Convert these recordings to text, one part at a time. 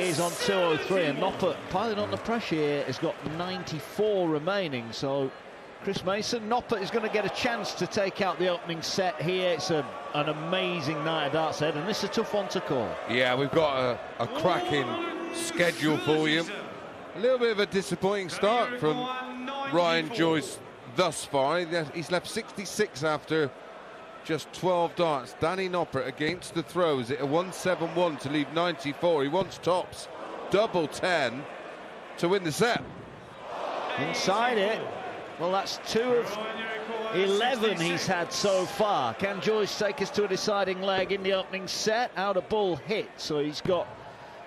is on 203, and Noppert piling on the pressure here has got 94 remaining. So Chris Mason, Noppert is going to get a chance to take out the opening set here. It's an amazing night of darts ahead, and this is a tough one to call. Yeah, we've got a cracking schedule for you. A little bit of a disappointing start from Ryan Joyce thus far. He's left 66 after just 12 darts. Danny Noppert against the throws at a 171 to leave 94. He wants tops, double 10 to win the set. Inside it. Well, that's 2 of 11 he's had so far. Can Joyce take us to a deciding leg in the opening set? Out of ball hit, so he's got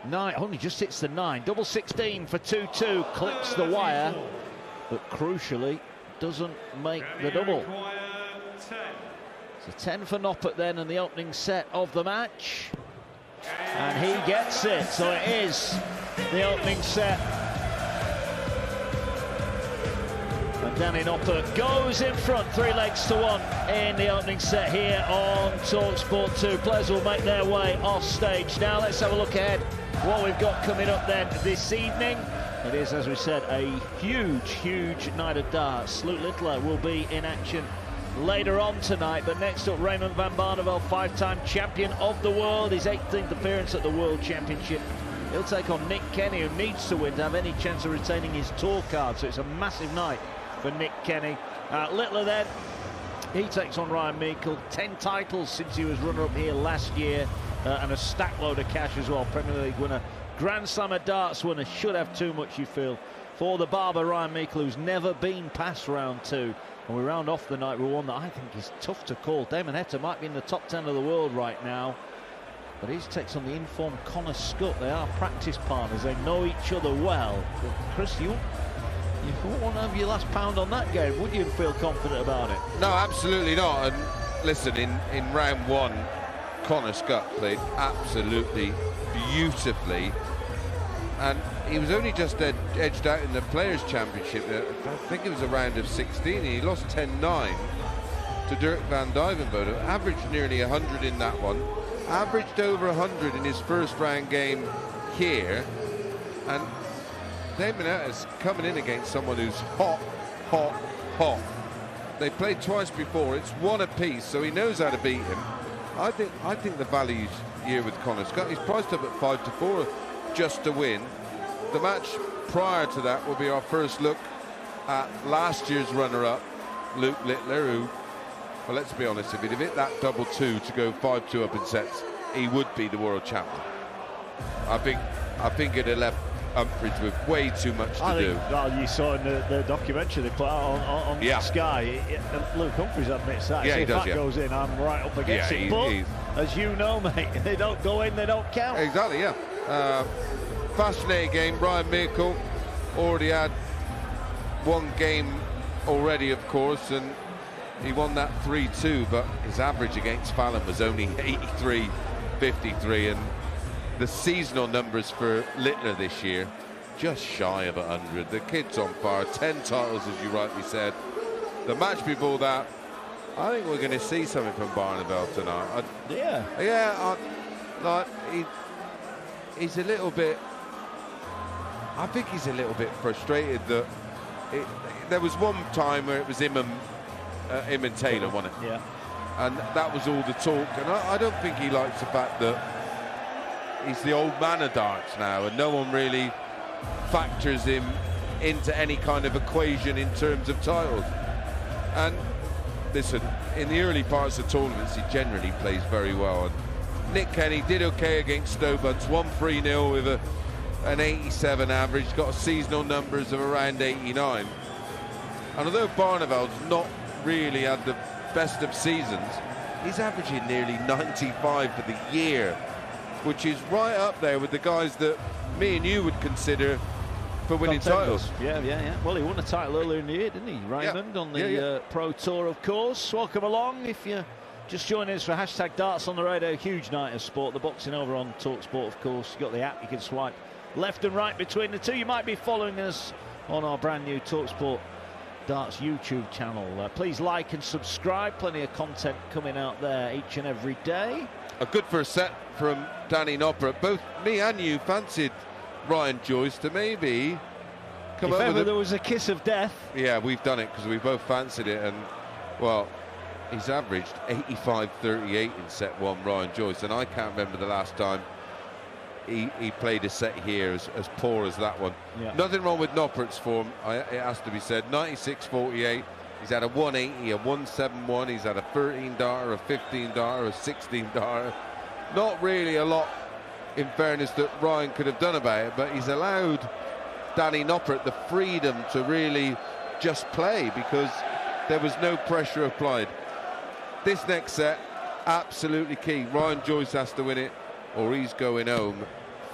9. Only just hits the 9. Double 16 for 2-2, clips the wire, but crucially doesn't make the double. So 10 for Noppert then in the opening set of the match, and he gets it. So it is the opening set. And Danny Noppert goes in front, 3 legs to 1 in the opening set here on talkSPORT 2. Players will make their way off stage now. Let's have a look ahead what we've got coming up then this evening. It is, as we said, a huge night of darts. Luke Littler will be in action later on tonight, but next up, Raymond van Barneveld, 5-time champion of the world, his 18th appearance at the World Championship. He'll take on Nick Kenny, who needs to win to have any chance of retaining his tour card, so it's a massive night for Nick Kenny. Littler then, he takes on Ryan Meikle. 10 titles since he was runner-up here last year, and a stack load of cash as well. Premier League winner, Grand Slam of darts winner. Should have too much, you feel, for the barber Ryan Meikle, who's never been past round 2. And we round off the night with one that I think is tough to call. Damon Heta might be in the top 10 of the world right now, but he takes on the informed Connor Scott. They are practice partners, they know each other well. But Chris, you wouldn't want to have your last pound on that game, would you feel confident about it? No, absolutely not. And listen, in round 1, Connor Scott played absolutely beautifully, and he was only just edged out in the Players' Championship. I think it was a round of 16, and he lost 10-9 to Dirk van Dijvenbode. Averaged nearly 100 in that one, averaged over 100 in his first round game here, and Damon Heta's coming in against someone who's hot. They played twice before, it's 1 apiece, so he knows how to beat him. I think the value's here with Connor Scott. He's priced up at 5-4 just to win. The match prior to that will be our first look at last year's runner-up, Luke Littler, who, well, let's be honest, if he'd have hit that double 2 to go 5-2 up in sets, he would be the world champion. I think it'd have left Humphries with way too much to do. Well, you saw in the documentary they put out on Sky, Luke Humphries admits that. Yeah, so he if does, that goes in, I'm right up against it. But as you know, mate, they don't go in, they don't count. Exactly, yeah. Fascinating game. Ryan Meikle already had 1 game already, of course, and he won that 3-2, but his average against Fallon was only 83-53, and the seasonal numbers for Littler this year, just shy of 100. The kid's on fire, 10 titles, as you rightly said. The match before that, I think we're going to see something from Barneveld tonight. He's a little bit, I think he's a little bit frustrated that there was one time where it was him and Taylor, wasn't it? Yeah. And that was all the talk, and I don't think he likes the fact that he's the old man of darts now, and no one really factors him into any kind of equation in terms of titles. And listen, in the early parts of tournaments, he generally plays very well. And Nick Kenny did okay against Stobuds, won 3-0 with an 87 average, got seasonal numbers of around 89. And although Barneveld's not really had the best of seasons, he's averaging nearly 95 for the year, which is right up there with the guys that me and you would consider for winning titles. Yeah. Well, he won a title earlier in the year, didn't he, Raymond, on the Pro Tour, of course. Welcome along. If you're just joining us for hashtag Darts on the Radio, huge night of sport. The boxing over on talkSPORT, of course. You've got the app, you can swipe left and right between the two. You might be following us on our brand new talkSPORT Darts YouTube channel. Please like and subscribe. Plenty of content coming out there each and every day. A good first set from Danny Noppert. Both me and you fancied Ryan Joyce to maybe come if up ever with there was a kiss of death. Yeah, we've done it because we both fancied it, and well, he's averaged 85-38 in set 1, Ryan Joyce, and I can't remember the last time he played a set here as poor as that one. Yeah. Nothing wrong with Noppert's form, it has to be said. 96-48. He's had a 180, a 171. He's had a 13 darter, a 15 darter, a 16 darter. Not really a lot, in fairness, that Ryan could have done about it, but he's allowed Danny Noppert the freedom to really just play because there was no pressure applied. This next set, absolutely key. Ryan Joyce has to win it or he's going home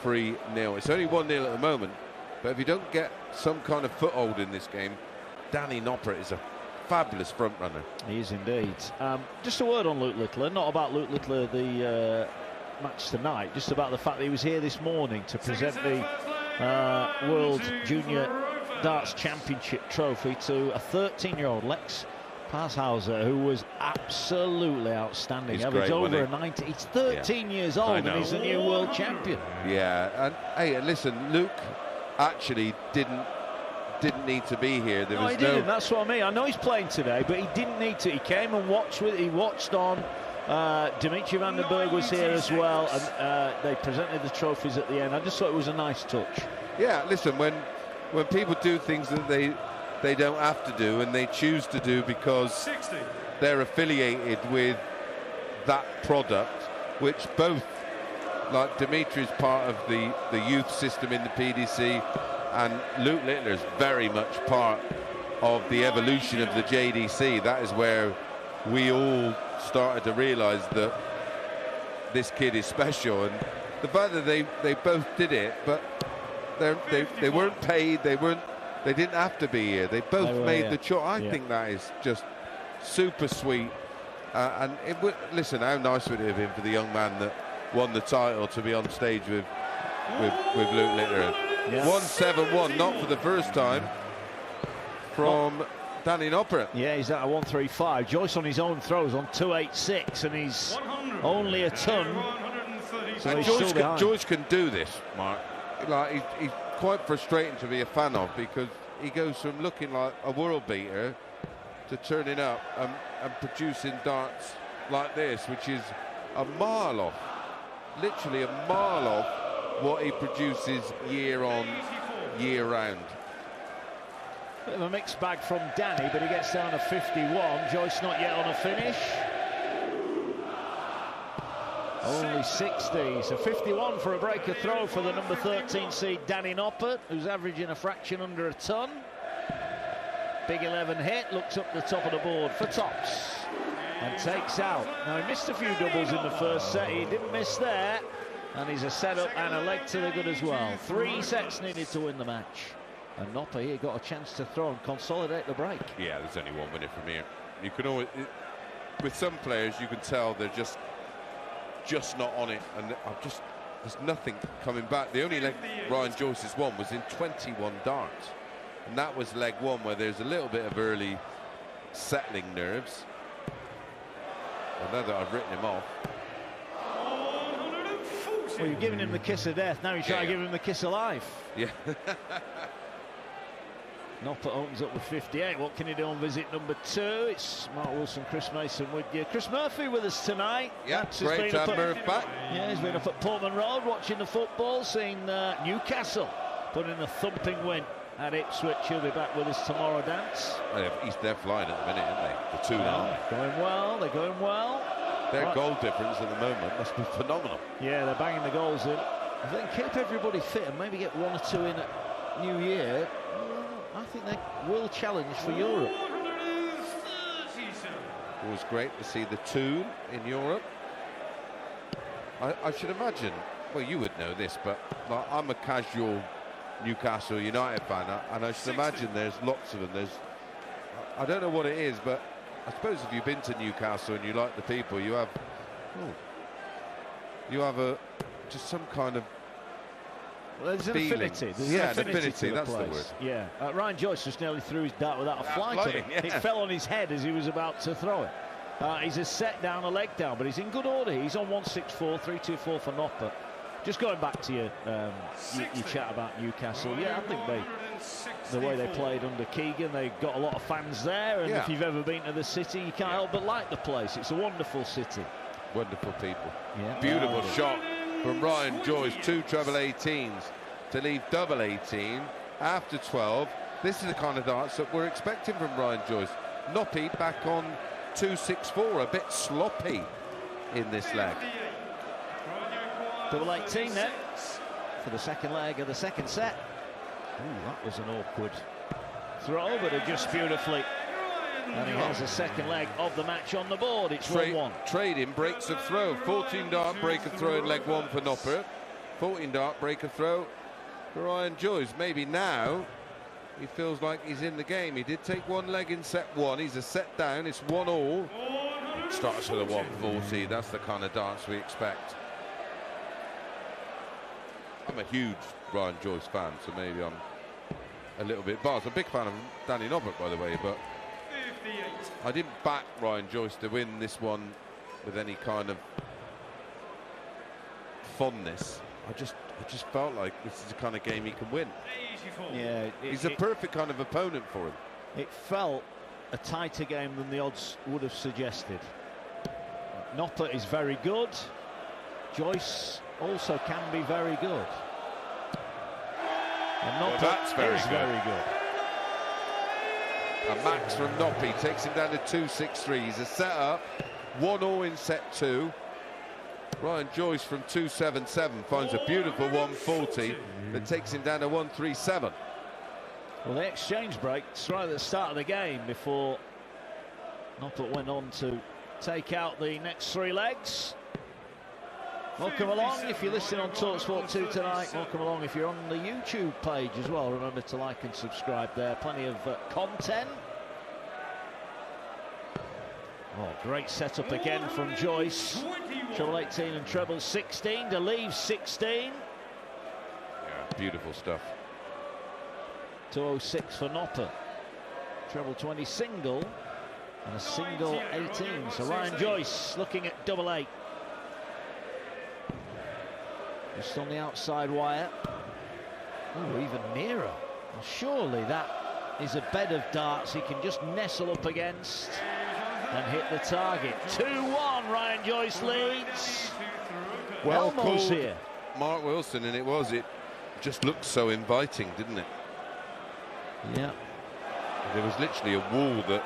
3-0. It's only 1-0 at the moment, but if you don't get some kind of foothold in this game, Danny Noppert is a fabulous front runner. He is indeed. Just a word on Luke Littler, not about Luke Littler the match tonight, just about the fact that he was here this morning to present the World Junior Darts Championship trophy to a 13-year-old Lex Pazhauser, who was absolutely outstanding. He's great, over a 90. He's 13 years old and he's a new world champion. Yeah, and hey, listen, Luke actually didn't need to be here. No, he didn't. That's what I mean. I know he's playing today, but he didn't need to. He came and watched with. He watched on. Dimitri van den Berg was here as well, and they presented the trophies at the end. I just thought it was a nice touch. Yeah, listen, when people do things that they don't have to do and they choose to do because they're affiliated with that product, which both, like Dimitri's part of the youth system in the PDC, and Luke Littler is very much part of the evolution of the JDC. That is where we all started to realise that this kid is special, and the fact that they both did it, but they weren't paid, they didn't have to be here. They both made the choice. I think that is just super sweet, and it would, listen, how nice would it have been for the young man that won the title to be on stage with Luke Littler. 171, not for the first time from Danny Noppert. Yeah, he's at a 135. Joyce on his own throws on 286, and he's only a ton. So and Joyce can do this, Mark. Like he's quite frustrating to be a fan of, because he goes from looking like a world beater to turning up and producing darts like this, which is a mile off, literally a mile off what he produces year on, year round. Bit of a mixed bag from Danny, but he gets down to 51. Joyce not yet on a finish. Only 60, so 51 for a breaker throw for the number 13 seed Danny Noppert, who's averaging a fraction under a ton. Big 11 hit, looks up the top of the board for tops and takes out. Now he missed a few doubles in the first set, he didn't miss there, and he's a setup and a leg to the good as well. 3 sets needed to win the match, and Noppert here got a chance to throw and consolidate the break. Yeah, there's only one winner from here. You can always, with some players, you can tell they're just not on it, and there's nothing coming back. The only leg Ryan Joyce's won was in 21 darts, and that was leg 1, where there's a little bit of early settling nerves. I know that I've written him off. Well, you're giving him the kiss of death, now you try to give him the kiss of life. Yeah. Noppert opens up with 58. What can he do on visit number 2? It's Mark Wilson, Chris Mason with you. Chris Murphy with us tonight. Yeah, great to have Murph back. Yeah, he's been up at Portman Road watching the football, seeing Newcastle put in a thumping win at Ipswich. He'll be back with us tomorrow, Dance. They're flying at the minute, aren't they? The 2-0. Going well, they're going well. Their goal difference at the moment must be phenomenal. Yeah, they're banging the goals in. If they can keep everybody fit and maybe get 1 or 2 in at New Year, I think they will challenge for Europe. Always great to see the Toon in Europe. I should imagine, well, you would know this, but like, I'm a casual Newcastle United fan, and I should imagine there's lots of them. I don't know what it is, but I suppose if you've been to Newcastle and you like the people, you have just some kind of there's an affinity. An affinity, that's the word. Yeah, Ryan Joyce just nearly threw his dart without a flight on it. It fell on his head as he was about to throw it. He's a set down, a leg down, but he's in good order. He's on 164, 324 for Noppert. Just going back to your chat about Newcastle, yeah, I think the way they played under Keegan, they got a lot of fans there, and if you've ever been to the city, you can't help but like the place. It's a wonderful city. Wonderful people. Yeah. Beautiful shot from Ryan Joyce, 2 treble 18s to leave double 18 after 12. This is the kind of darts that we're expecting from Ryan Joyce. Noppert back on 2-6-4, a bit sloppy in this leg. Double 18 then for the second leg of the second set. Ooh, that was an awkward throw, but adjusts beautifully. And he has a second leg of the match on the board. It's 1-1. Trading breaks of throw. 14 dart break of throw in leg 1 for Noppert. 14 dart break of throw for Ryan Joyce. Maybe now he feels like he's in the game. He did take 1 leg in set 1. He's a set down. It's 1-1. Starts with a 140. That's the kind of darts we expect. I'm a huge Ryan Joyce fan, so maybe I'm a little bit biased. I'm a big fan of Danny Noppert, by the way, but I didn't back Ryan Joyce to win this one with any kind of fondness. I just felt like this is the kind of game he can win. Yeah, he's a perfect kind of opponent for him. It felt a tighter game than the odds would have suggested. Noppert is very good. Joyce also can be very good. And Noppert is very good. A max from Noppert takes him down to 2-6-3. He's a set-up, 1-0 in set 2. Ryan Joyce from 2-7-7 finds a beautiful 140 that takes him down to 1-3-7. Well, the exchange breaks right at the start of the game before Noppert went on to take out the next 3 legs. Welcome along if you're listening on talkSPORT 2 tonight. Welcome along if you're on the YouTube page as well. Remember to like and subscribe there. Plenty of content. Oh, great setup again from Joyce. Treble 18 and treble 16 to leave 16. Yeah, beautiful stuff. 206 for Noppert. Treble 20 single and a single 18. So Ryan Joyce looking at double 8. Just on the outside wire. Oh, even nearer. Well, surely that is a bed of darts he can just nestle up against and hit the target. 2-1, Ryan Joyce leads. Well called here. Mark Wilson, and it just looked so inviting, didn't it? Yeah. There was literally a wall that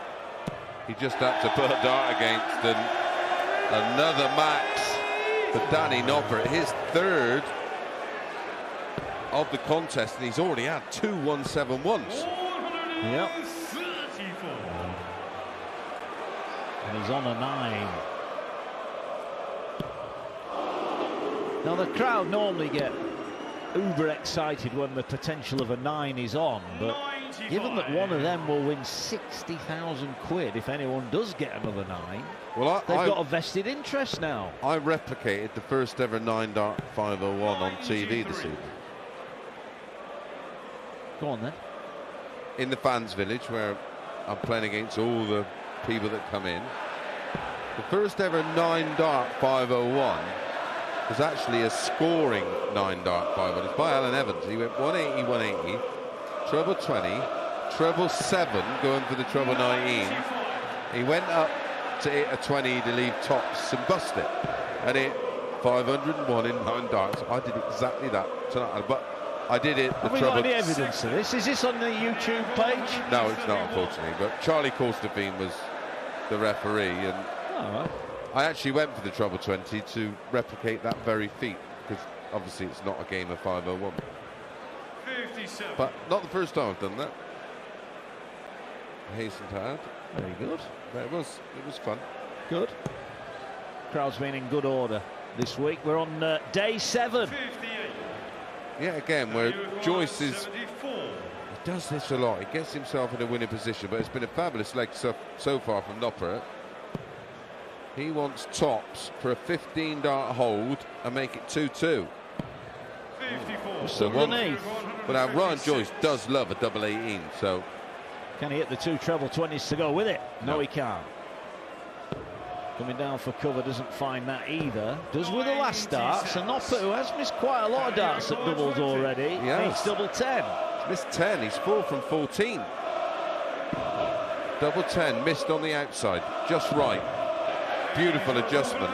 he just had to put a dart against, and another max for Danny Noppert, his 3rd of the contest, and he's already had 2 1-7-1s. Yep. And he's on a 9. Now the crowd normally get uber excited when the potential of a 9 is on, but given that one of them will win 60,000 quid if anyone does get another 9, well, they've got a vested interest now. I replicated the first ever 9-dart 501 on TV this evening. Go on then. In the fans village where I'm playing against all the people that come in. The first ever 9-dart 501 was actually a scoring 9-dart 501. It's by Alan Evans. He went 180, 180, treble 20, treble 7 going for the treble 19. He went up to hit a 20 to leave tops and bust it, and hit 501 in 9 darts. I did exactly that tonight, but I did it. Have we got any evidence of this? Is this on the YouTube page? No, it's not, unfortunately. But Charlie Corstefine was the referee, and I actually went for the treble 20 to replicate that very feat, because obviously it's not a game of 501. 57. But not the first time I've done that. I hasten to add. Very good. But it was fun. Good. Crowd's been in good order this week. We're on day 7. 58. Yeah, again, where Joyce is... He does this a lot. He gets himself in a winning position, but it's been a fabulous leg so far from Noppert. He wants tops for a 15-dart hold and make it 2-2. 54. So but now Ryan Joyce does love a double 18, so... Can he hit the 2 treble 20s to go with it? No, he can't. Coming down for cover, doesn't find that either. Does with the last darts. And Noppert, who has missed quite a lot of darts at doubles already. Yes. He's double 10. Missed 10, he's 4 from 14. Double 10, missed on the outside, just right. Beautiful adjustment.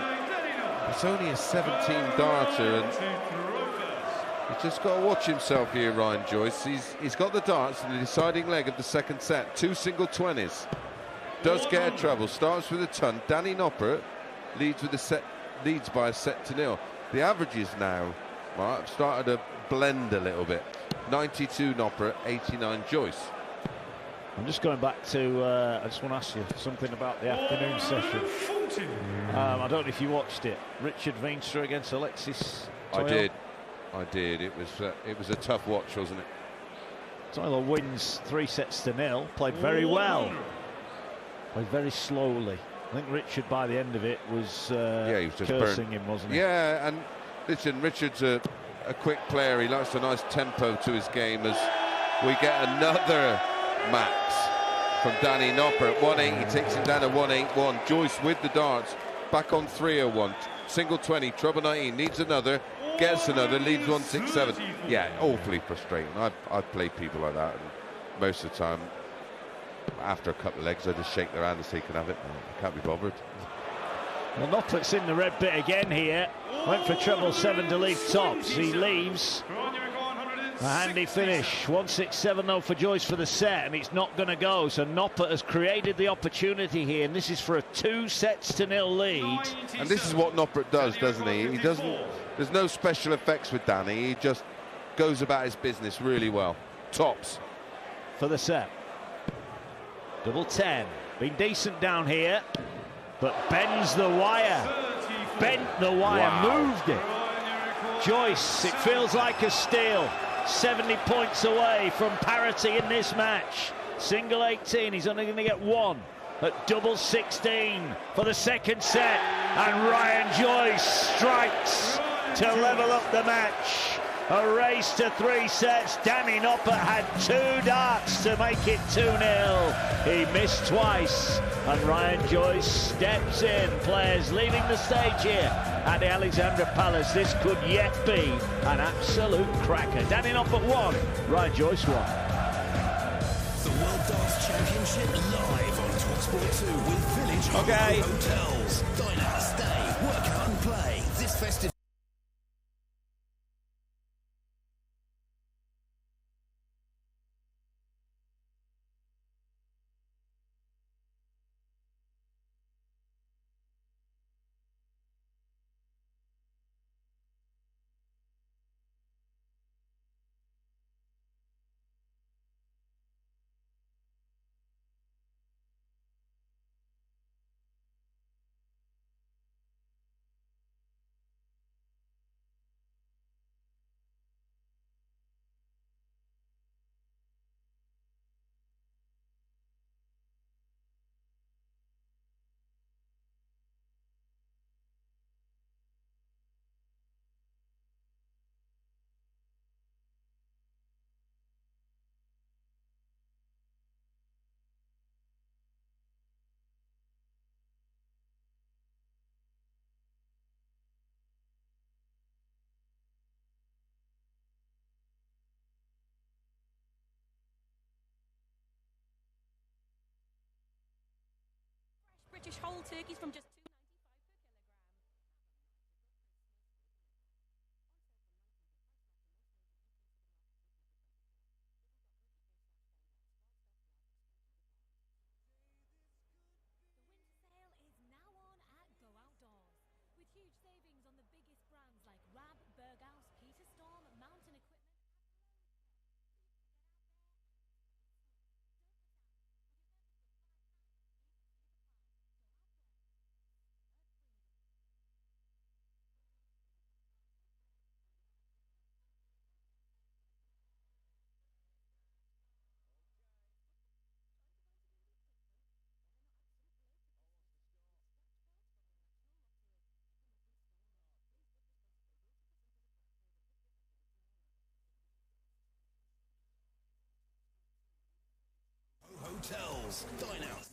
It's only a 17 darter, and he's just got to watch himself here, Ryan Joyce. He's got the darts in the deciding leg of the second set. 2 single 20s. Does get a treble, starts with a ton. Danny Noppert leads by a set to 0. The averages now, Mark, started to blend a little bit. 92 Noppert, 89 Joyce. I'm just going back to, I just want to ask you something about the afternoon session. I don't know if you watched it. Richard Veenstra against Alexis Toyol. I did. It was a tough watch, wasn't it? Toyol wins 3 sets to 0. Played very well. Played very slowly. I think Richard, by the end of it, was, he was just cursing him, wasn't he? Yeah, and listen, Richard's a quick player. He likes a nice tempo to his game as we get another max from Danny Noppert. 1-8, he takes him down to 1-8-1. Joyce with the darts, back on 3-0-1. Single 20, treble 19, needs another, gets another, leads 1-6-7. Yeah, awfully frustrating. I've played people like that, and most of the time, after a couple of legs, I just shake their hand and say, "Can have it." I can't be bothered. Well, Noppert's in the red bit again here. Went for treble 7 to leave tops. He leaves. A handy finish. 1-6-7 though for Joyce for the set, and it's not going to go. So Noppert has created the opportunity here, and this is for a 2 sets to 0 lead. And this is what Noppert does, doesn't he? He doesn't. There's no special effects with Danny. He just goes about his business really well. Tops for the set. Double 10. Been decent down here, but bends the wire. Bent the wire. Wow. Moved it. Joyce, it feels like a steal. 70 points away from parity in this match. Single 18, he's only going to get 1 at double 16 for the second set. And Ryan Joyce strikes to level up the match. A race to 3 sets. Danny Noppert had 2 darts to make it 2-0. He missed twice, and Ryan Joyce steps in. Players leaving the stage here at the Alexandra Palace. This could yet be an absolute cracker. Danny Noppert 1, Ryan Joyce 1. The World Darts Championship live on talkSPORT 2 with Village Hotels. Dine out, stay, work out and play. This festive. British whole turkeys from just $2.95 per kilogram. The winter sale is now on at Go Outdoors, with huge savings on the biggest brands like Rab, Berghaus, Peter Storm, Mountain Equipment. Hotels, dine out.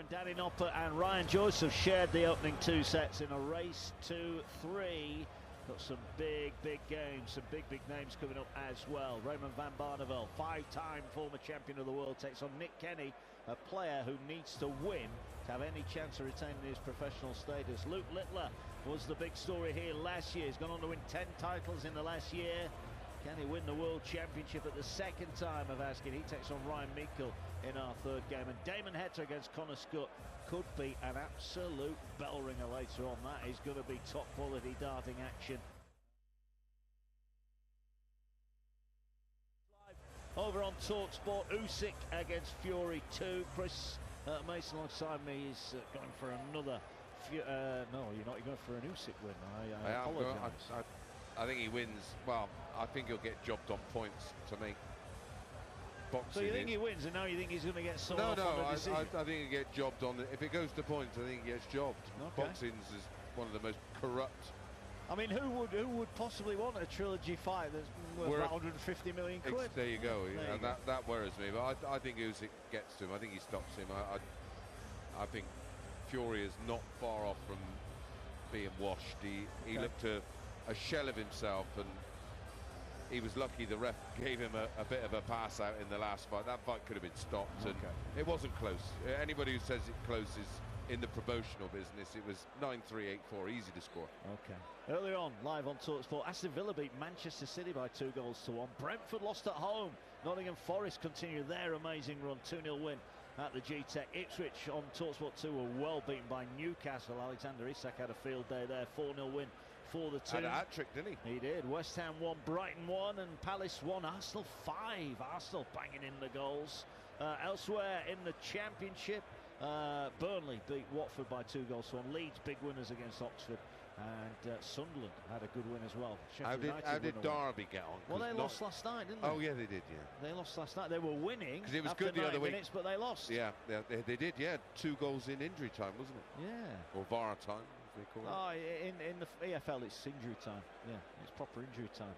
And Danny Noppert and Ryan Joyce have shared the opening 2 sets in a race to 3. Got some big games, some big names coming up as well. Raymond van Barneveld, 5-time former champion of the world, takes on Nick Kenny, a player who needs to win to have any chance of retaining his professional status. Luke Littler was the big story here last year. He's gone on to win 10 titles in the last year. Can he win the World Championship at the second time of asking? He takes on Ryan Meikle in our 3rd game. And Damon Hector against Connor Scott could be an absolute bell ringer later on. That is going to be top quality darting action. Over on talkSPORT, Usyk against Fury 2. Chris Mason alongside me is going for another. No, you're not. You're going for an Usyk win. I apologise. I think he wins. Well, I think he'll get jobbed on points to me. Boxing so you think he wins, and now you think he's going to get sold off No, on the decision? I think he'll get jobbed on. If it goes to points, I think he gets jobbed. Okay. Boxing's is one of the most corrupt. I mean, who would possibly want a trilogy fight that's worth about 150 million quid? There you go. There you go. That worries me. But I think Usyk gets to him. I think he stops him. I think Fury is not far off from being washed. He looked a shell of himself, and he was lucky the ref gave him a bit of a pass out in the last fight. That fight could have been stopped, and it wasn't close. Anybody who says it close is in the promotional business. It was 9-3, 8-4, easy to score. Okay. Earlier on, live on talkSPORT, Aston Villa beat Manchester City by 2-1. Brentford lost at home. Nottingham Forest continue their amazing run, 2-0 win at the G-Tech. Ipswich on talkSPORT 2 were well beaten by Newcastle. Alexander Isak had a field day there, 4-0 win for the two. Had a hat-trick, didn't he? He did. West Ham 1, Brighton 1, and Palace 1, Arsenal 5. Arsenal banging in the goals. Elsewhere in the Championship, Burnley beat Watford by 2-1. Leeds big winners against Oxford, and Sunderland had a good win as well. How did Derby get on? Well, they lost last night, didn't they? Oh yeah, they did. Yeah, they lost last night. They were winning because it was after good the other week, minutes, but they lost. Yeah, they did. Yeah, 2 goals in injury time, wasn't it? Yeah. Or VAR time, as they call it. In the EFL, it's injury time. Yeah, it's proper injury time.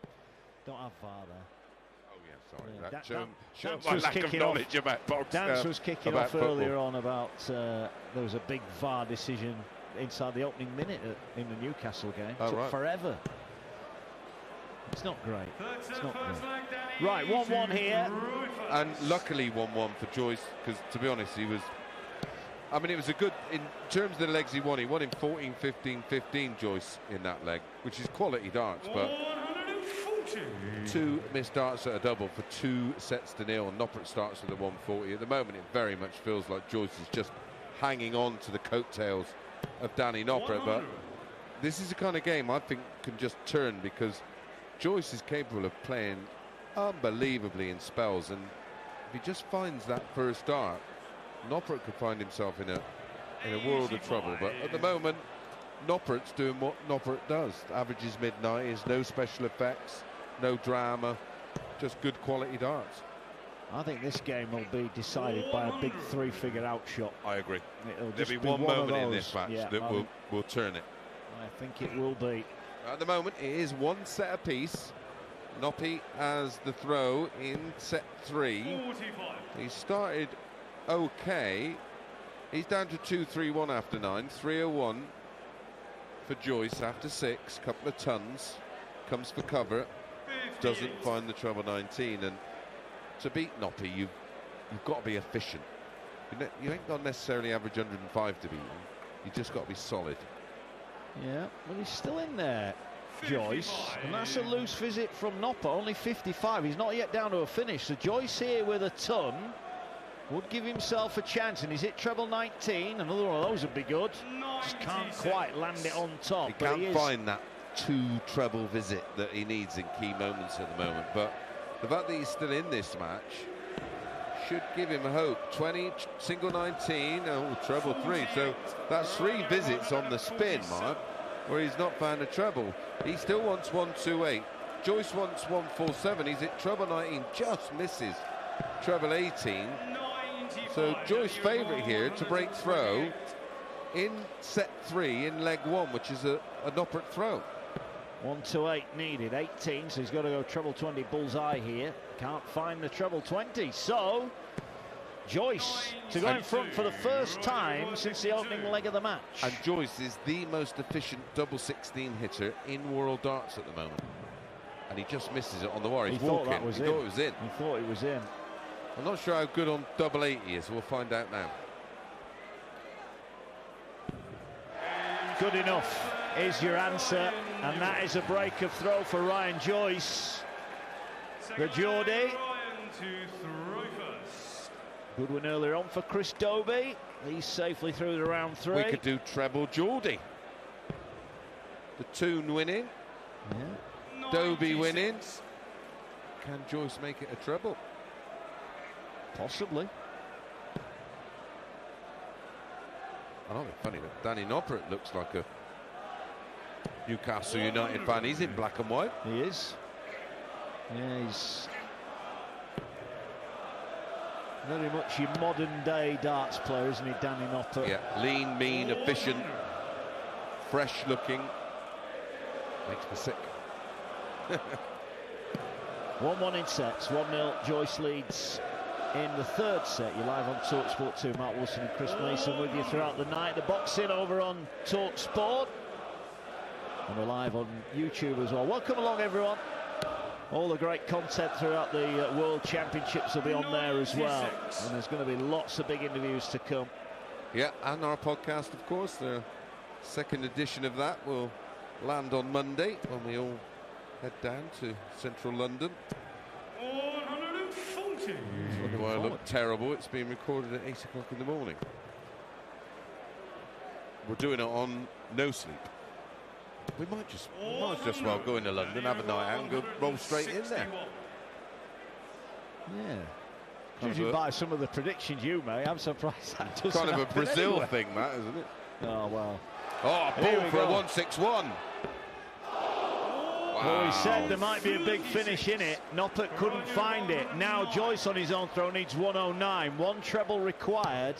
Don't have VAR there. Oh yeah, sorry. Yeah. That show Dance my was lack of kicking knowledge off. about boxing. Dance was kicking off football. earlier on about there was a big VAR decision inside the opening minute in the Newcastle game. Oh, Took forever. It's not great. It's not great. Right, 1-1 here. And luckily 1-1 for Joyce, because to be honest, he was. I mean, it was a good, in terms of the legs he won in 14, 15, 15, Joyce, in that leg, which is quality darts, but 2 missed darts at a double for 2 sets to 0. Noppert starts with a 140. At the moment, it very much feels like Joyce is just hanging on to the coattails of Danny Noppert, but this is the kind of game I think can just turn, because Joyce is capable of playing unbelievably in spells, and if he just finds that first dart, Noppert could find himself in a world of trouble. But at the moment, Noppert's doing what Noppert does. Averages mid-90s, no special effects, no drama, just good quality darts. I think this game will be decided by a big 3-figure outshot. I agree. It'll There'll be one moment in this match that will turn it. I think it will be. At the moment, it is 1 set apiece. Noppy has the throw in set 3. 45. He started okay. He's down to 2-3-1 after 9. 3-0-1 for Joyce after 6. Couple of tons. Comes for cover. Doesn't find the treble 19. And to beat Noppy, you've got to be efficient. You ain't got necessarily average 105 to beat him. You just got to be solid. Yeah, well, he's still in there, Joyce, and that's a loose visit from Noppert, only 55. He's not yet down to a finish, so Joyce here with a ton would give himself a chance, and he's hit treble 19. Another one of those would be good. Just can't quite land it on top. He can't find that 2 treble visit that he needs in key moments at the moment, but the fact that he's still in this match should give him hope. 20, single 19, treble 3. So that's 3 visits on the spin, Mark, where he's not found a treble. He still wants 128. Joyce wants 147. He's at treble 19, just misses treble 18. So Joyce favourite here to break throw in set 3 in leg 1, which is a Noppert throw. 128 needed, 18, so he's got to go treble 20 bullseye here. Can't find the treble 20, so Joyce to go in front for the first time since the opening leg of the match. And Joyce is the most efficient double 16 hitter in world darts at the moment. And he just misses it on the wire. He's walking. He thought it was in. He thought it was in. I'm not sure how good on double 8 he is. We'll find out now. Good enough is your answer, and that is a break of throw for Ryan Joyce. The Geordie. Good one earlier on for Chris Dobey. He's safely through to round 3. We could do treble Geordie. The Toon winning. Yeah. Dobey winning. Can Joyce make it a treble? Possibly. I know it's funny that Danny Noppert looks like a Newcastle United fan. He's in black and white. He is. Yeah, he's very much your modern day darts player, isn't he, Danny Noppert? Yeah, lean, mean, efficient, fresh looking. Makes me sick. 1-1 in sets, 1-0. Joyce leads in the third set. You're live on talkSPORT 2. Mark Wilson and Chris Mason with you throughout the night. The boxing over on talkSPORT. And we're live on YouTube as well. Welcome along, everyone. All the great content throughout the World Championships will be on there as well. And there's going to be lots of big interviews to come. Yeah, and our podcast, of course. The second edition of that will land on Monday when we all head down to central London. 140. Why I look terrible. It's being recorded at 8 o'clock in the morning. We're doing it on no sleep. We might just well go into London, have a night out, and go roll straight in there. Yeah. Judging by some of the predictions you make, I'm surprised that doesn't kind of a Brazil anyway. thing, that, isn't it? Oh, well. Oh, a ball for a 161. Well, he said there might be a big finish in it. Noppert couldn't find it. Now Joyce on his own throw needs 109. One treble required.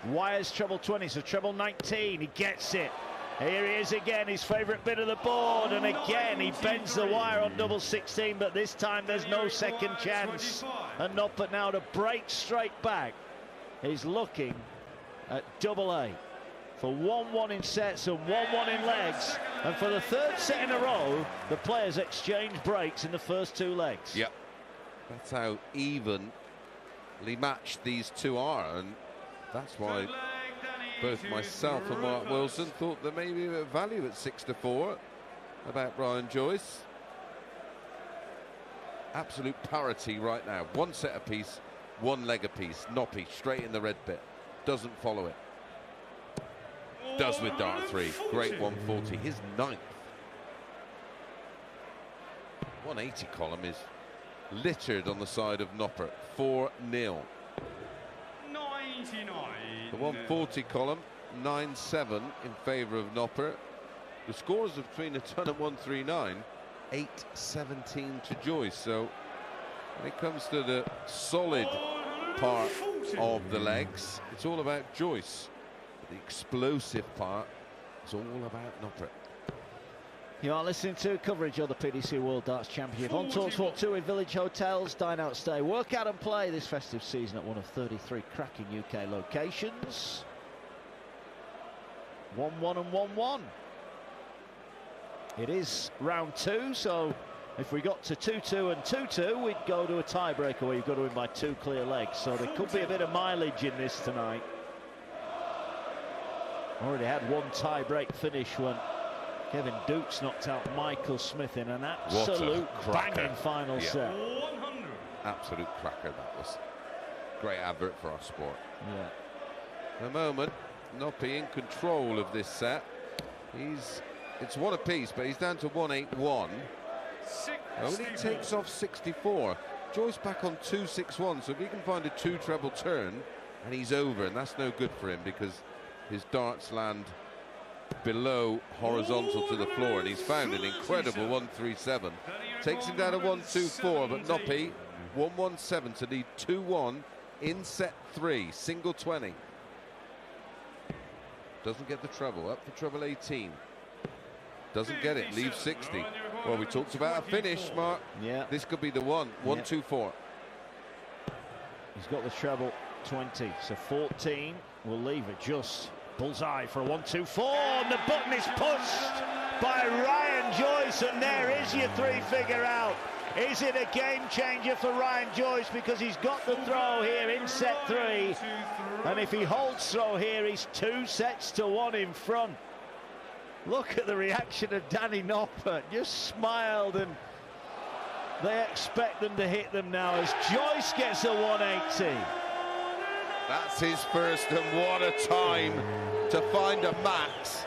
Wires treble 20, so treble 19. He gets it. Here he is again, his favourite bit of the board, and again he bends the wire on double 16, but this time there's no second chance. And Noppert now to break straight back. He's looking at double 8 for 1-1 in sets and 1-1 in legs. And for the third set in a row, the players exchange breaks in the first 2 legs. Yep. That's how evenly matched these two are, and that's why both myself and Mark Wilson thought there may be a bit of value at 6-4 about Ryan Joyce. Absolute parity right now. One set apiece, one leg apiece. Noppy straight in the red bit. Doesn't follow it. Does with dart 3. Great 140. His 9th. 180 column is littered on the side of Noppert. 4-0. 99. The 140 column, 9-7 in favour of Noppert. The scores are between a ton and 139, 8-17 to Joyce. So when it comes to the solid part of the legs, it's all about Joyce. The explosive part is all about Noppert. You are listening to coverage of the PDC World Darts Championship on talkSPORT 2 with Village Hotels. Dine out, stay, work out and play this festive season at one of 33 cracking UK locations. 1-1 and 1-1. It is round 2, so if we got to 2-2 and 2-2, we'd go to a tiebreaker where you've got to win by 2 clear legs. So there could be a bit of mileage in this tonight. Already had one tie-break finish when Kevin Dukes knocked out Michael Smith in an absolute banging final set. 100. Absolute cracker that was. Great advert for our sport. Yeah. For the moment, Noppy in control of this set. It's one apiece, but he's down to 181. Only takes off 64. Joyce back on 261, so if he can find a 2 treble turn, and he's over, and that's no good for him because his darts land below horizontal to the floor, and he's found an incredible 137. Takes him down to 124, but Noppy 117 to lead 2-1 in set 3, single 20. Doesn't get the treble, up for treble 18. Doesn't get it, leaves 60. Well, we talked about a finish, Mark. Yeah. This could be the one. 1-2-4. He's got the treble. 20. So 14 will leave it just bullseye for a 1-2-4. And the button is pushed by Ryan Joyce, and there is your three-figure out. Is it a game changer for Ryan Joyce, because he's got the throw here in set 3, and if he holds throw here, he's 2-1 in front. Look at the reaction of Danny Noppert, just smiled, and they expect them to hit them now as Joyce gets a 180. That's his first, and what a time to find a max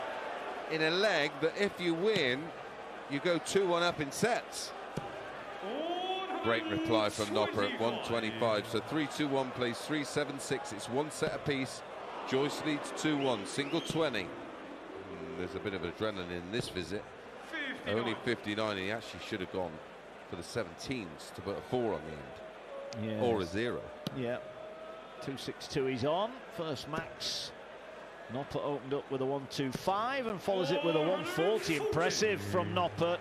in a leg that if you win, you go 2-1 up in sets. Great reply from Noppert at 125. So 3-2-1 plays 3-7-6. It's one set apiece. Joyce leads 2-1. Single 20. There's a bit of adrenaline in this visit. 59. Only 59, and he actually should have gone for the 17s to put a 4 on the end. Yeah. Or a 0. Yeah. 2-6-2 he's on. First max. Noppert opened up with a 1-2-5 and follows it with a 140. Impressive from Noppert.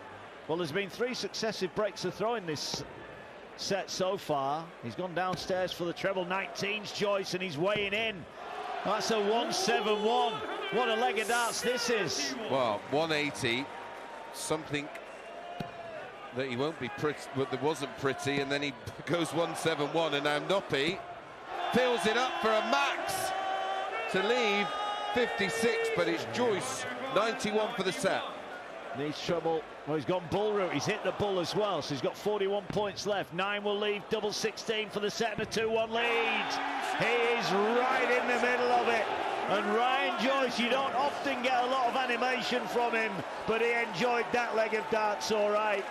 Well, there's been 3 successive breaks of throw in this set so far. He's gone downstairs for the treble. 19's Joyce, and he's weighing in. That's a 171. What a leg of darts this is. Well, 180, something that he won't be pretty, but that wasn't pretty, and then he goes 171, and now Noppert fills it up for a max to leave 56, but it's Joyce 91 for the set. Needs trouble. Well, he's gone bull route. He's hit the bull as well, so he's got 41 points left. 9 will leave, double 16 for the set, and a 2-1 lead. He is right in the middle of it. And Ryan Joyce, you don't often get a lot of animation from him, but he enjoyed that leg of darts all right.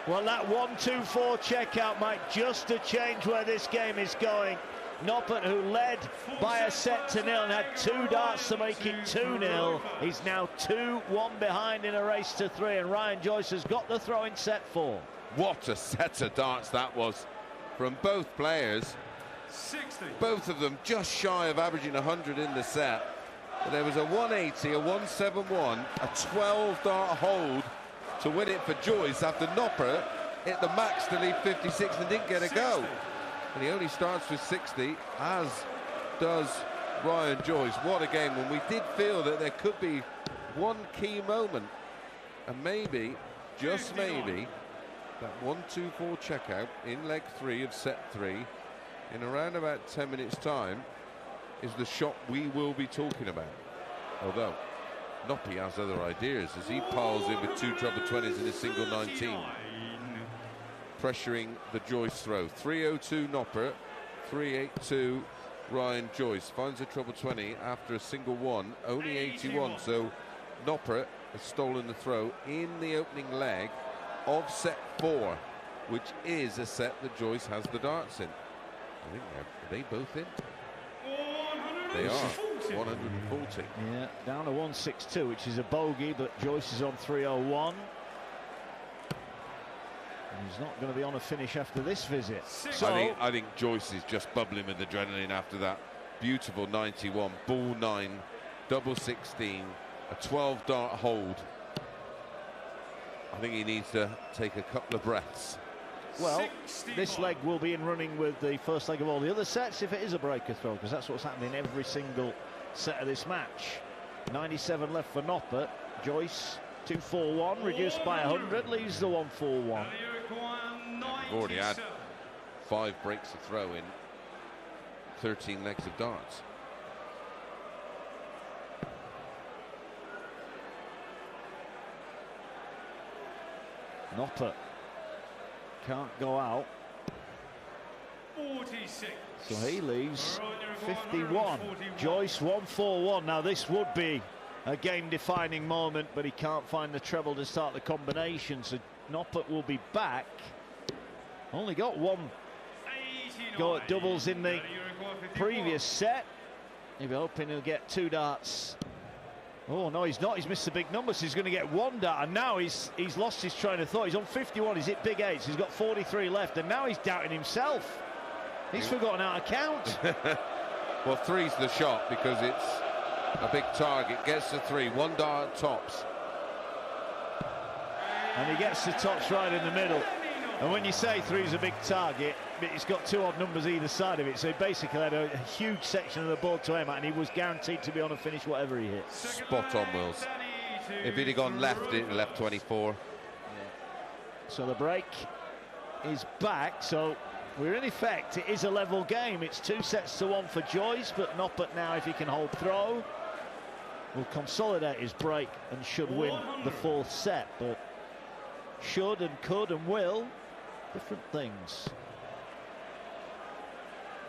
Well, that 1-2-4 checkout might just have changed where this game is going. Noppert, who led by a set to 0 and had 2 darts to make it 2-0, is now 2-1 behind in a race to 3, and Ryan Joyce has got the throw in set 4. What a set of darts that was from both players. 60. Both of them just shy of averaging 100 in the set. But there was a 180, a 171, a 12-dart hold to win it for Joyce after Noppert hit the max to leave 56 and didn't get a go. And he only starts with 60, as does Ryan Joyce. What a game, when we did feel that there could be one key moment, and maybe, just maybe, that 1-2-4 checkout in leg 3 of set 3 in around about 10 minutes time is the shot we will be talking about. Although Noppert has other ideas as he piles in with 2 treble 20s in a single 19. Pressuring the Joyce throw. 302 Noppert, 382 Ryan Joyce. Finds a treble 20 after a single 1, only 81. So Noppert has stolen the throw in the opening leg of set 4, which is a set that Joyce has the darts in. I think are they both in? They are. 140. Yeah, down to 162, which is a bogey, but Joyce is on 301. He's not going to be on a finish after this visit. So I think Joyce is just bubbling with adrenaline after that beautiful 91, ball 9, double 16, a 12-dart hold. I think he needs to take a couple of breaths. Well, this leg will be in running with the first leg of all the other sets if it is a breaker throw, because that's what's happening in every single set of this match. 97 left for Noppert. Joyce 241, reduced by 100, leaves the 141. We've already had 5 breaks of throw in 13 legs of darts. Noppert can't go out. 46. So he leaves 51. Joyce 141. Now this would be a game-defining moment, but he can't find the treble to start the combination. So Noppert will be back. Only got 1 go at doubles in the previous set. He'll be hoping he'll get 2 darts. Oh no, he's not. He's missed the big number, so he's going to get 1 dart, and now he's lost his train of thought. He's on 51. He's hit big 8s. He's got 43 left, and now he's doubting himself. He's forgotten how to count. Well, 3's the shot because it's a big target. Gets the 3, 1 dart tops, and he gets the tops right in the middle. And when you say 3's a big target, it's got 2 odd numbers either side of it, so he basically had a huge section of the board to aim at, and he was guaranteed to be on a finish whatever he hit. Spot on, Wills. If he'd have gone left, it'd have left 24. So the break is back, so we're in effect, it is a level game. It's 2-1 for Joyce, but Noppert now, if he can hold throw, will consolidate his break and should win the 4th set. But should and could and will, different things.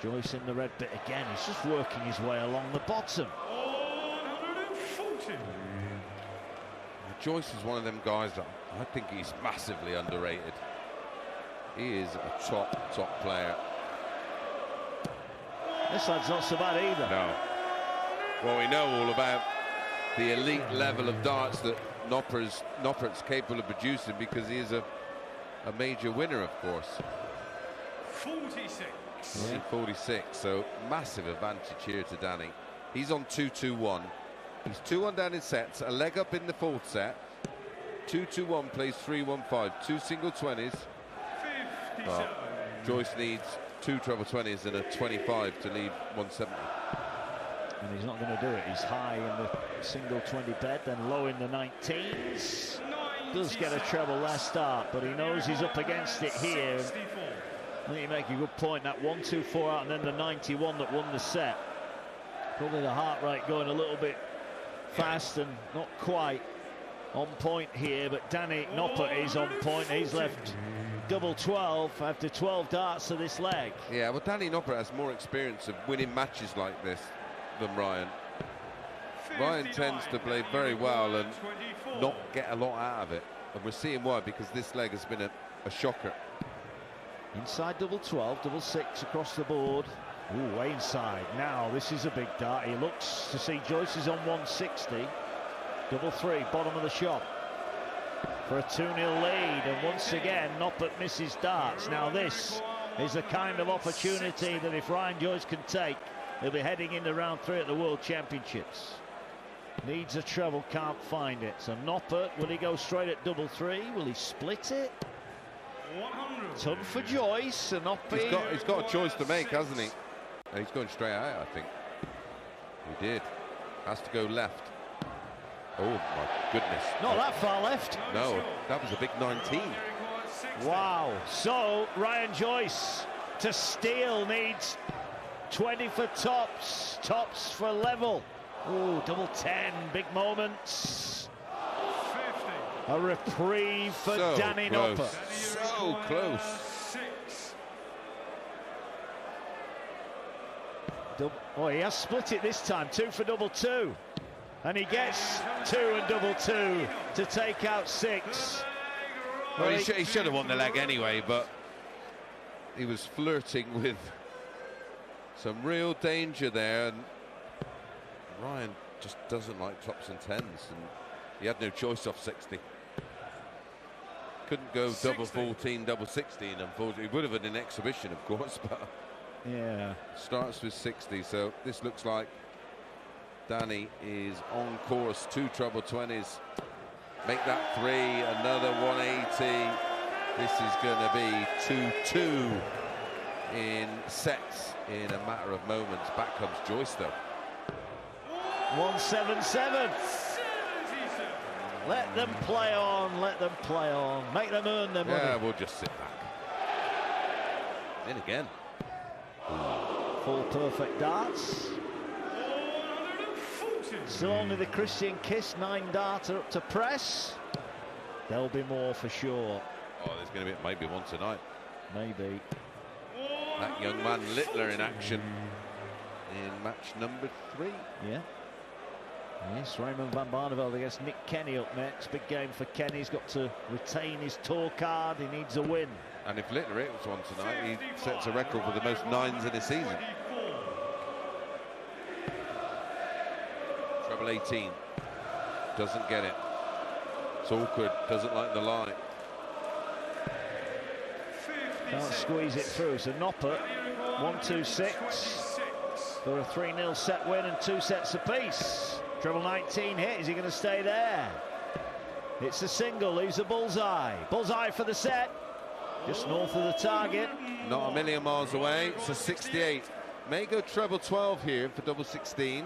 Joyce in the red bit again. He's just working his way along the bottom. 140. Joyce is one of them guys that I think he's massively underrated. He is a top player. This lad's not so bad either. No. Well, we know all about the elite level of darts that Noppert's capable of producing, because he is a major winner, of course. 46. Yeah. 46, so massive advantage here to Danny. He's on 2-2-1. He's 2-1 down in sets, a leg up in the 4th set. 2-2-1 plays 3-1-5, 2 single 20s. Well, Joyce needs 2 treble 20s and a 25 to leave 170. And he's not going to do it. He's high in the single 20 bed, then low in the 19s. Does get a treble last start, but he knows he's up against it here. I think you make a good point, that 1-2-4 out and then the 91 that won the set. Probably the heart rate going a little bit fast and not quite on point here, but Danny Noppert is on point. He's left double 12 after 12 darts to this leg. Yeah, well, Danny Noppert has more experience of winning matches like this than Ryan. Ryan tends to play very well and not get a lot out of it, and we're seeing why, because this leg has been a shocker. Inside double 12, double 6 across the board. Ooh, way inside. Now this is a big dart. He looks to see Joyce is on 160. Double 3, bottom of the shop for a 2-0 lead, and once again Noppert misses darts. Now this is the kind of opportunity that if Ryan Joyce can take, he'll be heading into round 3 at the World Championships. Needs a treble, can't find it. So Noppert, will he go straight at double 3? Will he split it? 100. Ton for Joyce, and Noppert. He's got a choice to make, hasn't he? And he's going straight out, I think. He did. Has to go left. Oh my goodness. Not that far left. No, that was a big 19. Wow. So Ryan Joyce to steal needs 20 for tops. Tops for level. Oh, double 10. Big moments. 50. A reprieve for So Danny close. Noppert. So close. 6. Oh, he has split it this time. 2 for double 2. And he gets 2 and double 2 to take out 6. Well, he should have won the leg anyway, but he was flirting with some real danger there, and Ryan just doesn't like tops and 10s, and he had no choice off 60. Couldn't go 60. double 14, double 16, unfortunately. He would have had an exhibition, of course, but Yeah. starts with 60, so this looks like Danny is on course. 2 treble 20s. Make that 3, another 180. This is going to be 2-2 in sets in a matter of moments. Back comes Joyce, though. 177. 77. Let them play on, let them play on. Make them earn their money. Yeah, we'll just sit back. In again. Full perfect darts. 140. Still only the Christian Kiss 9 darter up to press. There'll be more for sure. Oh, there's going to be, maybe one tonight. Maybe. That young man Littler in action in match number 3. Yeah. Yes, Raymond van Barneveld against Nick Kenny up next. Big game for Kenny. He's got to retain his tour card. He needs a win. And if Littler hits one tonight, he sets a record for the most 9s in a season. Treble 18. Doesn't get it. It's awkward. Doesn't like the line. Can't squeeze it through. So Noppert, 1-2-6 for a 3-0 set win and 2 sets apiece. Treble 19 hit. Is he going to stay there? It's a single. Leaves a bullseye. Bullseye for the set. Just north of the target. Not a million miles away. It's a 68. May go treble 12 here for double 16.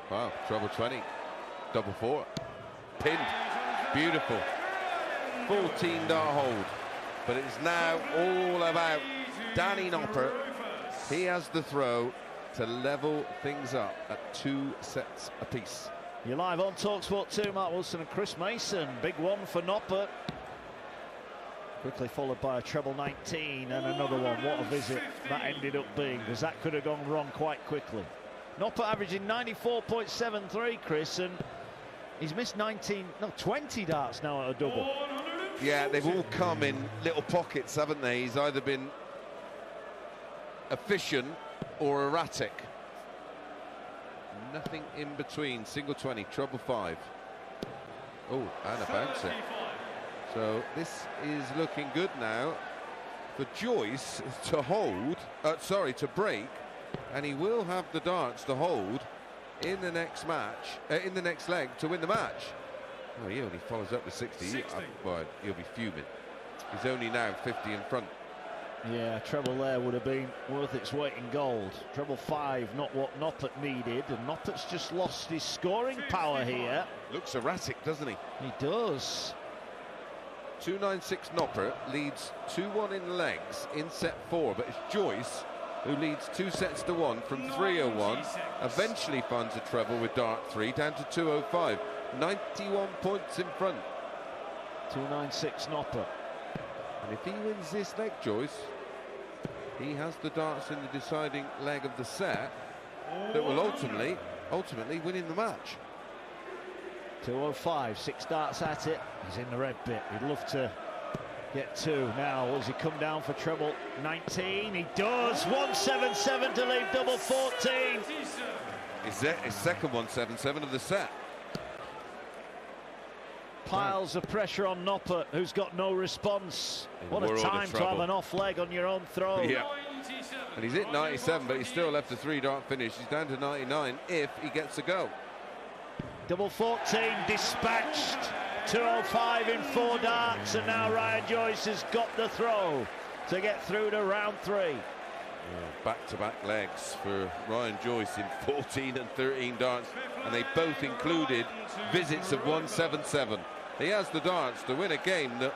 Wow, treble 20. Double 4. Pinned. Beautiful. 14 dart hold. But it's now all about Danny Noppert. He has the throw to level things up at 2 sets apiece. You're live on talkSPORT 2, Mark Wilson and Chris Mason. Big one for Noppert. Quickly followed by a treble 19 and another one. What a visit that ended up being, because that could have gone wrong quite quickly. Noppert averaging 94.73, Chris, and he's missed 20 darts now at a double. Yeah, they've all come in little pockets, haven't they? He's either been efficient or erratic. Nothing in between. Single 20, treble 5. Oh, and a bouncer. So this is looking good now for Joyce to hold, to break, and he will have the darts to hold in the next match, in the next leg to win the match. Oh, he only follows up with 60. Well, he'll be fuming. He's only now 50 in front. Yeah, treble there would have been worth its weight in gold. Treble 5, not what Noppert needed, and Noppert's just lost his scoring power here. Looks erratic, doesn't he? He does. 296 Noppert leads 2-1 in legs in set 4, but it's Joyce who leads 2 sets to 1 from 301. Eventually finds a treble with dart 3 down to 205. 91 points in front. 296 Noppert. And if he wins this leg, Joyce, he has the darts in the deciding leg of the set that will ultimately win in the match. 205, 6 darts at it. He's in the red bit. He'd love to get 2 now. Does he come down for treble 19? He does. 177 to leave double 14. His second 177 of the set. Piles of pressure on Noppert, who's got no response. What a time to have an off leg on your own throw. Yeah. And he's hit 97, but he's still left a 3-dart finish. He's down to 99 if he gets a go. Double 14 dispatched. 205 in 4 darts, and now Ryan Joyce has got the throw to get through to round 3. Back-to-back legs for Ryan Joyce in 14 and 13 darts, and they both included visits of 177. He has the darts to win a game that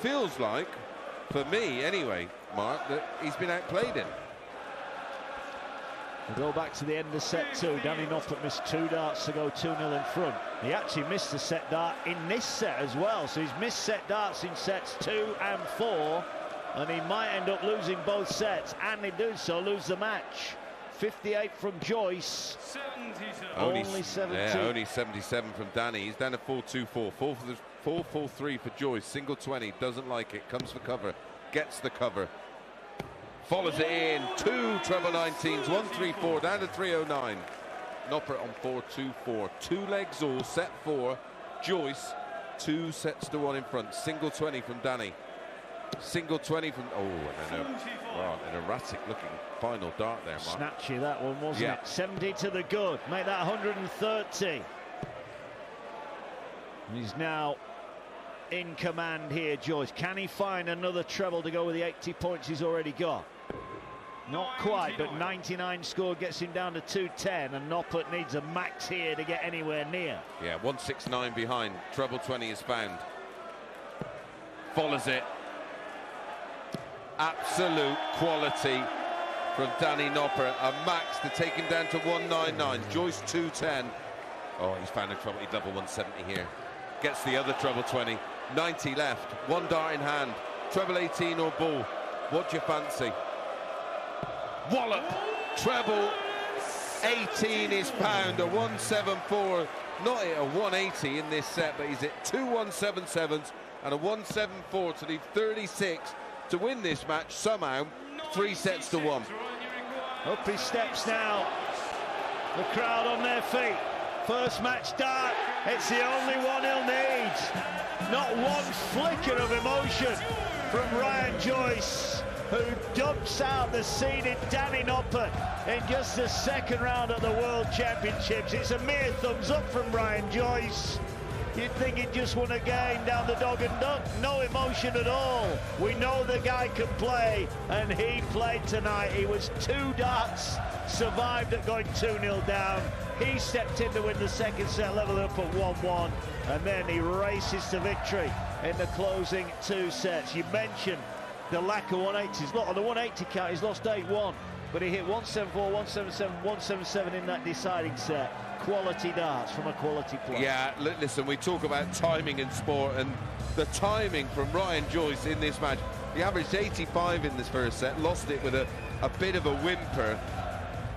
feels like, for me anyway, Mark, that he's been outplayed in. We go back to the end of set 2. Danny Noppert missed 2 darts to go 2-0 in front. He actually missed the set dart in this set as well, so he's missed set darts in sets 2 and 4, and he might end up losing both sets, and he do so lose the match. 58 from Joyce. 77. Only 70. Yeah, only 77 from Danny. He's down to 4-2-4. 4-4-3 for Joyce. Single 20, doesn't like it. Comes for cover. Gets the cover. Follows it in. 2 treble 19s. 1-3-4 down to 309. Noppert on 4-2-4. 2 legs all. Set 4. Joyce 2 sets to 1 in front. Single 20 from Danny. Single 20 from... Oh, and then an erratic looking final dart there, Mark. Snatchy that one, wasn't it? 70 to the good. Make that 130. He's now in command here, Joyce. Can he find another treble to go with the 80 points he's already got? Not quite, but 99 score gets him down to 210, and Noppert needs a max here to get anywhere near. Yeah, 169 behind. Treble 20 is found. Follows it. Absolute quality from Danny Noppert. A max to take him down to 199. Joyce 210. Oh, he's found a treble. He'd level 170 here. Gets the other treble 20. 90 left. 1 dart in hand. Treble 18 or bull. What do you fancy? Wallop. Treble 18 is pound. A 174. Not at a 180 in this set, but he's at 2 177s and a 174 to leave 36 to win this match somehow. 3 sets to 1. Up his steps now. The crowd on their feet. First match dart. It's the only one he'll need. Not one flicker of emotion from Ryan Joyce, who dumps out the seeded Danny Noppert in just the second round at the World Championships. It's a mere thumbs up from Ryan Joyce. You'd think he'd just won a game down the dog and duck. No emotion at all. We know the guy can play, and he played tonight. He was 2 darts, survived at going 2-0 down. He stepped in to win the second set, leveled up at 1-1, and then he races to victory in the closing 2 sets. You mentioned the lack of 180s. Look, on the 180 count, he's lost 8-1, but he hit 174, 177, 177 in that deciding set. Quality darts from a quality player. Yeah, listen, we talk about timing in sport, and the timing from Ryan Joyce in this match. He averaged 85 in this first set, lost it with a bit of a whimper,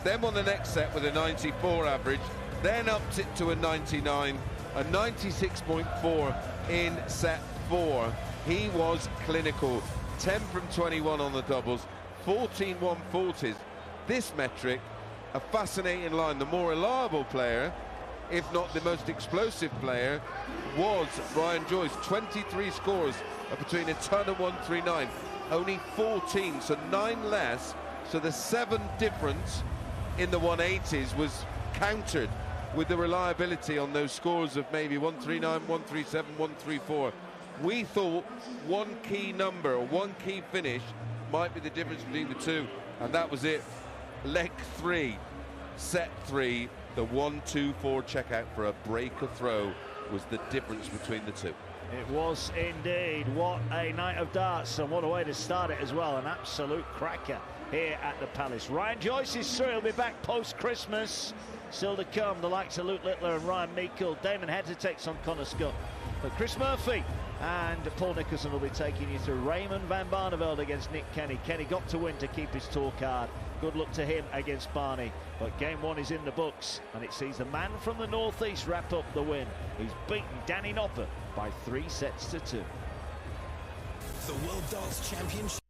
then won the next set with a 94 average, then upped it to a 99, a 96.4 in set 4. He was clinical. 10 from 21 on the doubles, 14 140s. This metric, a fascinating line. The more reliable player, if not the most explosive player, was Ryan Joyce. 23 scores between a ton and 139. Only 14, so 9 less. So the 7 difference in the 180s was countered with the reliability on those scores of maybe 139, 137, 134. We thought one key number or one key finish might be the difference between the two, and that was it. Leg 3, set 3, the 1-2-4 checkout for a break or throw was the difference between the two. It was indeed. What a night of darts, and what a way to start it as well. An absolute cracker here at the Palace. Ryan Joyce is through. He'll be back post-Christmas. Still to come, the likes of Luke Littler and Ryan Meikle. Damon hesitates on Connor Scott. But Chris Murphy and Paul Nicholson will be taking you through Raymond van Barneveld against Nick Kenny. Kenny got to win to keep his tour card. Good luck to him against Barney. But game 1 is in the books, and it sees the man from the northeast wrap up the win. He's beaten Danny Noppert by 3 sets to 2. The World Darts Championship.